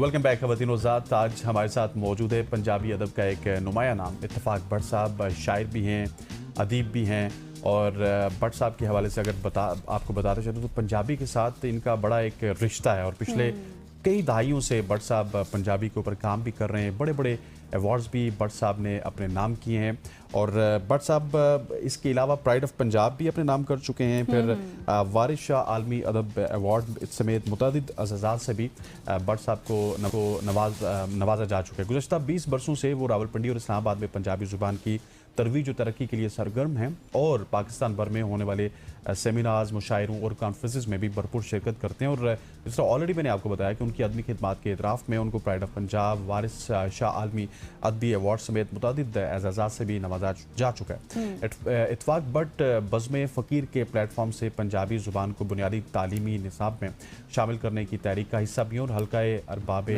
Welcome back खवातीन वज़ात। आज हमारे साथ मौजूद है पंजाबी अदब का एक नुमाया नाम इत्तेफाक भट्ट साहब। शायर भी हैं, अदीब भी हैं। और भट्ट साहब के हवाले से अगर आपको बताते चलूँ तो पंजाबी के साथ इनका बड़ा एक रिश्ता है और पिछले कई दहाइयों से भट्ट साहब पंजाबी के ऊपर काम भी कर रहे हैं। बड़े बड़े अवार्ड्स भी भट्ट साहब ने अपने नाम किए हैं और भट्ट साहब इसके अलावा प्राइड ऑफ पंजाब भी अपने नाम कर चुके हैं। फिर वारिस शाह आलमी अदब अवार्ड समेत मुतअद्दिद एज़ाज़ात से भी भट्ट साहब को नवाजा जा चुका है। गुज़श्ता 20 बरसों से वो रावलपिंडी और इस्लामाबाद में पंजाबी ज़ुबान की तरवीज और तरक्की के लिए सरगर्म हैं और पाकिस्तान भर में होने वाले सेमिनार्स, मुशायरों और कॉन्फ्रेंसेस में भी भरपूर शिरकत करते हैं। और जिस तरह ऑलरेडी मैंने आपको बताया कि उनकी अदमी खिदमात के इतराफ़ में उनको प्राइड ऑफ पंजाब, वारिस शाह आलमी अदबी अवार्ड समेत मुतअद्दिद एज़ाज़ात से भी नवाजा जा चुका है। इत्तेफाक भट्ट बज़्म फ़कीर के प्लेटफॉर्म से पंजाबी ज़ुबान को बुनियादी तालीमी निसाब में शामिल करने की तहरीक का हिस्सा भी हैं और हल्का अरबाब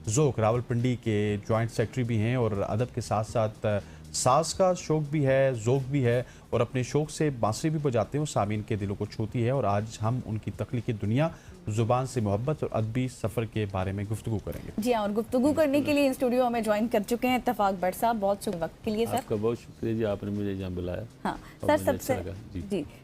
ज़ौक़ रावलपिंडी के जॉइंट सेक्रेटरी भी हैं। और अदब के साथ साथ साज का शौक़ भी है, ज़ौक़ भी है और अपने शौक़ से बांसुरी भी बजाते हैं और सामीन के दिलों को छूती है। और आज हम उनकी तख्लीकी दुनिया, ज़ुबान से मोहब्बत और अदबी सफ़र के बारे में गुफ्तगू करेंगे। जी हाँ, और गुफ्तगू करने के लिए इन स्टूडियो हमें ज्वाइन कर चुके हैं इत्तेफाक भट्ट साहब। बहुत शुक्रिया वक्त के लिए सर। आपका बहुत शुक्रिया जी, आपने मुझे यहाँ बुलाया। हाँ सर,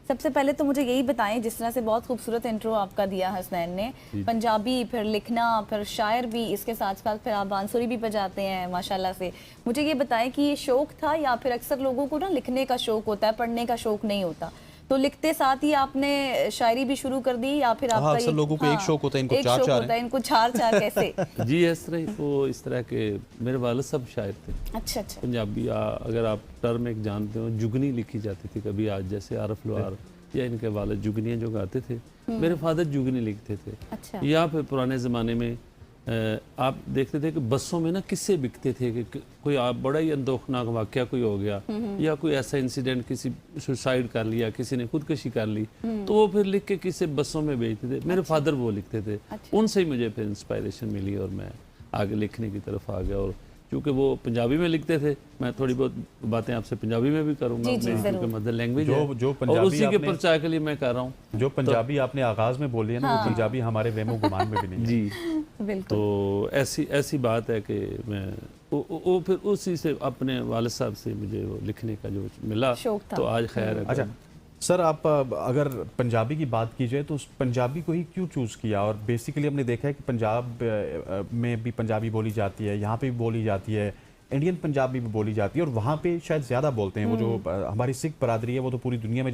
सबसे पहले तो मुझे यही बताएं, जिस तरह से बहुत खूबसूरत इंट्रो आपका दिया हसनैन ने, पंजाबी फिर लिखना फिर शायर भी, इसके साथ साथ फिर आप बांसुरी भी बजाते हैं माशाल्लाह से। मुझे ये बताएं कि ये शौक़ था या फिर अक्सर लोगों को ना लिखने का शौक़ होता है, पढ़ने का शौक़ नहीं होता, तो लिखते साथ ही आपने शायरी भी शुरू कर दी या फिर आपका अक्सर लोगों को एक शौक होता है, इनको चार होता है, इनको चार कैसे? जी इस तरह वो इस तरह के मेरे वालिद सब शायर थे। अच्छा। पंजाबी अगर आप टर्म एक जानते हो, जुगनी लिखी जाती थी कभी, आज जैसे आरफ लोहार या इनके वालिद जुगनियाँ जो गाते थे, मेरे फादर जुगनी लिखते थे। अच्छा। या फिर पुराने ज़माने में आप देखते थे कि बसों में ना किस्से बिकते थे कि कोई आप बड़ा ही अंदोखनाक वाक़या कोई हो गया या कोई ऐसा इंसिडेंट, किसी सुसाइड कर लिया, किसी ने खुदकशी कर ली, तो वो फिर लिख के किस्से बसों में भेजते थे। मेरे फादर वो लिखते थे। उनसे ही मुझे फिर इंस्पायरेशन मिली और मैं आगे लिखने की तरफ आ गया। और क्योंकि वो पंजाबी में लिखते थे, मैं थोड़ी बहुत बातें आपसे पंजाबी में भी करूंगा, क्योंकि मदर लैंग्वेज है और उसी के परचाए के लिए मैं कर रहा हूँ। जो पंजाबी आपने आगाज में बोली है ना, वो पंजाबी हमारे वेमो गुमान में भी नहीं है। जी तो ऐसी बात है कि मैं वो फिर उसी से अपने वालिद साहब से मुझे वो लिखने का जो मिला, तो आज खैर है। अच्छा सर, आप अगर पंजाबी की बात की जाए तो उस पंजाबी को ही क्यों चूज़ किया? और बेसिकली हमने देखा है कि पंजाब में भी पंजाबी बोली जाती है, यहाँ पे भी बोली जाती है, इंडियन पंजाबी भी बोली जाती है और वहाँ पे शायद ज़्यादा बोलते हैं। वो जो हमारी सिख बरादरी है वो तो पूरी दुनिया में